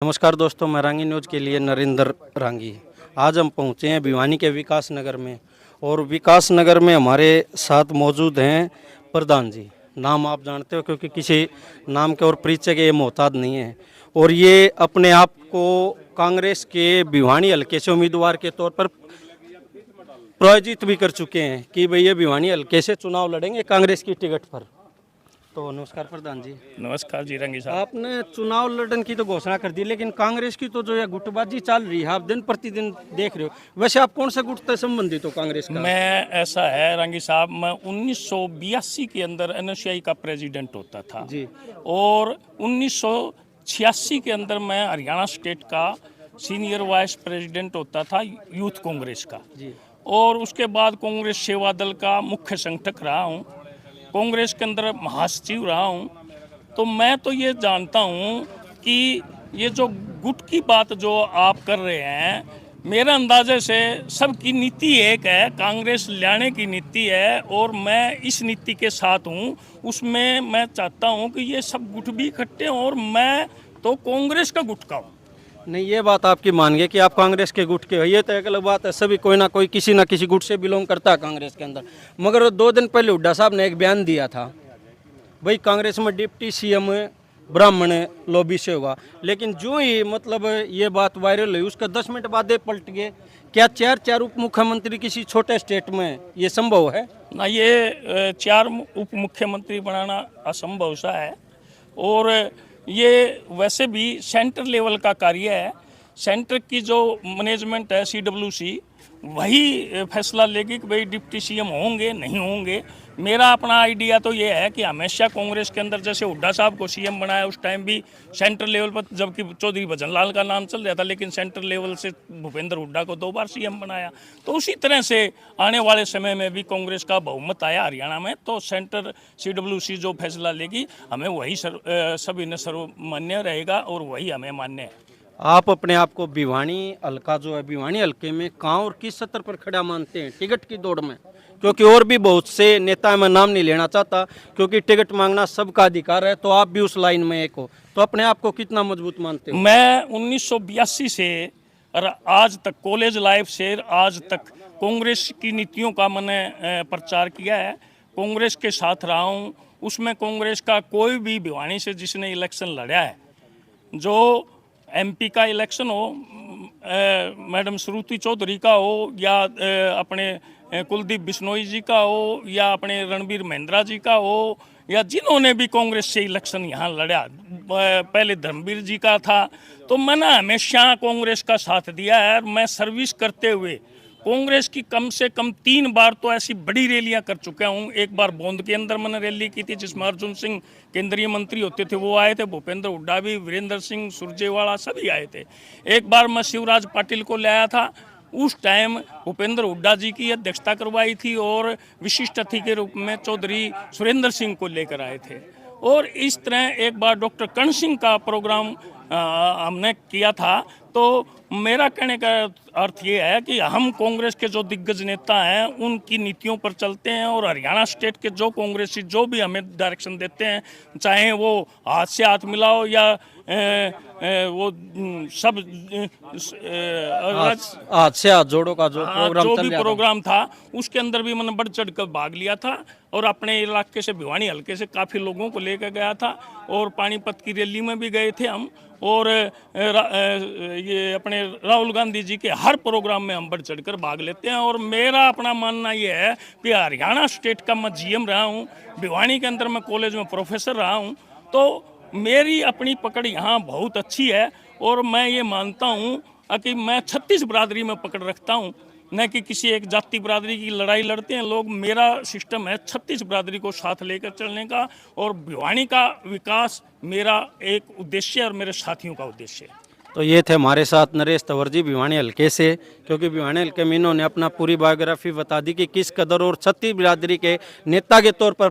नमस्कार दोस्तों, मैं रांगी न्यूज़ के लिए नरेंद्र रांगी। आज हम पहुंचे हैं भिवानी के विकास नगर में और विकास नगर में हमारे साथ मौजूद हैं प्रधान जी। नाम आप जानते हो क्योंकि किसी नाम के और परिचय के ये मोहताज नहीं है और ये अपने आप को कांग्रेस के भिवानी हल्के से उम्मीदवार के तौर पर प्रायोजित भी कर चुके हैं कि भाई ये भिवानी हल्के से चुनाव लड़ेंगे कांग्रेस की टिकट पर। तो नमस्कार प्रधान जी। नमस्कार जी रंगी साहब। आपने चुनाव लड़ने की तो घोषणा कर दी, लेकिन कांग्रेस की तो जो है गुटबाजी चल रही है, आप दिन प्रतिदिन देख रहे हो। वैसे आप कौन से गुट से संबंधित हो कांग्रेस का? मैं ऐसा है रंगी साहब, मैं 1982 के अंदर एनएसयूआई का प्रेसिडेंट होता था जी। और 1986 के अंदर मैं हरियाणा स्टेट का सीनियर वाइस प्रेसिडेंट होता था यूथ कांग्रेस का जी। और उसके बाद कांग्रेस सेवा दल का मुख्य संगठक रहा हूँ, कांग्रेस के अंदर महासचिव रहा हूँ। तो मैं तो ये जानता हूँ कि ये जो गुट की बात जो आप कर रहे हैं, मेरे अंदाजे से सबकी नीति एक है, कांग्रेस लाने की नीति है और मैं इस नीति के साथ हूँ। उसमें मैं चाहता हूँ कि ये सब गुट भी इकट्ठे हों और मैं तो कांग्रेस का गुट का हूँ। नहीं, ये बात आपकी मान गए कि आप कांग्रेस के गुट के हो, ये तो एक अलग बात है। सभी कोई ना कोई किसी ना किसी गुट से बिलोंग करता है कांग्रेस के अंदर। मगर 2 दिन पहले हुड्डा साहब ने एक बयान दिया था, भाई कांग्रेस में डिप्टी सीएम ब्राह्मण लॉबी से होगा, लेकिन जो ही मतलब ये बात वायरल हुई उसका 10 मिनट बाद ये पलट गए। क्या 4 उप मुख्यमंत्री किसी छोटे स्टेट में ये संभव है? ना, ये 4 उप मुख्यमंत्री बनाना असंभव सा है और ये वैसे भी सेंटर लेवल का कार्य है। सेंटर की जो मैनेजमेंट है सीडब्ल्यूसी, वही फैसला लेगी कि भाई डिप्टी सीएम होंगे नहीं होंगे। मेरा अपना आइडिया तो ये है कि हमेशा कांग्रेस के अंदर जैसे हुड्डा साहब को सीएम बनाया, उस टाइम भी सेंटर लेवल पर, जबकि चौधरी भजन लाल का नाम चल रहा था, लेकिन सेंटर लेवल से भूपेंद्र हुड्डा को 2 बार सीएम बनाया। तो उसी तरह से आने वाले समय में भी कांग्रेस का बहुमत आया हरियाणा में, तो सेंटर सीडब्ल्यूसी जो फैसला लेगी हमें वही सभी ने सर्वमान्य रहेगा और वही हमें मान्य है। आप अपने आप को भिवानी हल्का जो है, भिवानी हल्के में कहाँ और किस स्तर पर खड़ा मानते हैं टिकट की दौड़ में? क्योंकि और भी बहुत से नेता, मैं नाम नहीं लेना चाहता क्योंकि टिकट मांगना सबका अधिकार है, तो आप भी उस लाइन में एक हो, तो अपने आप को कितना मजबूत मानते हो? मैं 1982 से और आज तक, कॉलेज लाइफ से आज तक कांग्रेस की नीतियों का मैंने प्रचार किया है, कांग्रेस के साथ रहा हूँ। उसमें कांग्रेस का कोई भी भिवानी से जिसने इलेक्शन लड़ा है, जो एमपी का इलेक्शन हो, मैडम श्रुति चौधरी का हो या अपने कुलदीप बिश्नोई जी का हो या अपने रणबीर महिंद्रा जी का हो, या जिन्होंने भी कांग्रेस से इलेक्शन यहाँ लड़ा, पहले धर्मवीर जी का था, तो मैंने हमेशा कांग्रेस का साथ दिया है। मैं सर्विस करते हुए कांग्रेस की कम से कम 3 बार तो ऐसी बड़ी रैलियां कर चुका हूं। एक बार बोंद के अंदर मैंने रैली की थी जिसमें अर्जुन सिंह केंद्रीय मंत्री होते थे, वो आए थे, भूपेंद्र हुड्डा भी, वीरेंद्र सिंह सुरजेवाला सभी आए थे। एक बार मैं शिवराज पाटिल को लाया था, उस टाइम भूपेंद्र हुड्डा जी की अध्यक्षता करवाई थी और विशिष्ट अतिथि के रूप में चौधरी सुरेंद्र सिंह को लेकर आए थे। और इस तरह एक बार डॉक्टर कर्ण सिंह का प्रोग्राम हमने किया था। तो मेरा कहने का अर्थ ये है कि हम कांग्रेस के जो दिग्गज नेता हैं उनकी नीतियों पर चलते हैं और हरियाणा स्टेट के जो कांग्रेसी जो भी हमें डायरेक्शन देते हैं, चाहे वो हाथ से हाथ मिलाओ या वो सब हाथ से हाथ जोड़ो का जो प्रोग्राम जो चल भी रहा था, प्रोग्राम था उसके अंदर भी मैंने बढ़ चढ़ कर भाग लिया था और अपने इलाके से भिवानी हल्के से काफ़ी लोगों को लेकर गया था और पानीपत की रैली में भी गए थे हम। और ये अपने राहुल गांधी जी के हर प्रोग्राम में हम बढ़ चढ़ कर भाग लेते हैं। और मेरा अपना मानना ये है कि हरियाणा स्टेट का मैं जीएम रहा हूँ, भिवानी के अंदर मैं कॉलेज में प्रोफेसर रहा हूँ, तो मेरी अपनी पकड़ यहाँ बहुत अच्छी है और मैं ये मानता हूँ कि मैं 36 बिरादरी में पकड़ रखता हूँ, न कि किसी एक जाति बिरादरी की लड़ाई लड़ते हैं लोग। मेरा सिस्टम है 36 बिरादरी को साथ लेकर चलने का और भिवानी का विकास मेरा एक उद्देश्य है और मेरे साथियों का उद्देश्य है। तो ये थे हमारे साथ नरेश तंवर जी भिवानी हल्के से, क्योंकि भिवानी हल्के में इन्होंने अपना पूरी बायोग्राफी बता दी कि किस कदर और छत्तीस बिरादरी के नेता के तौर पर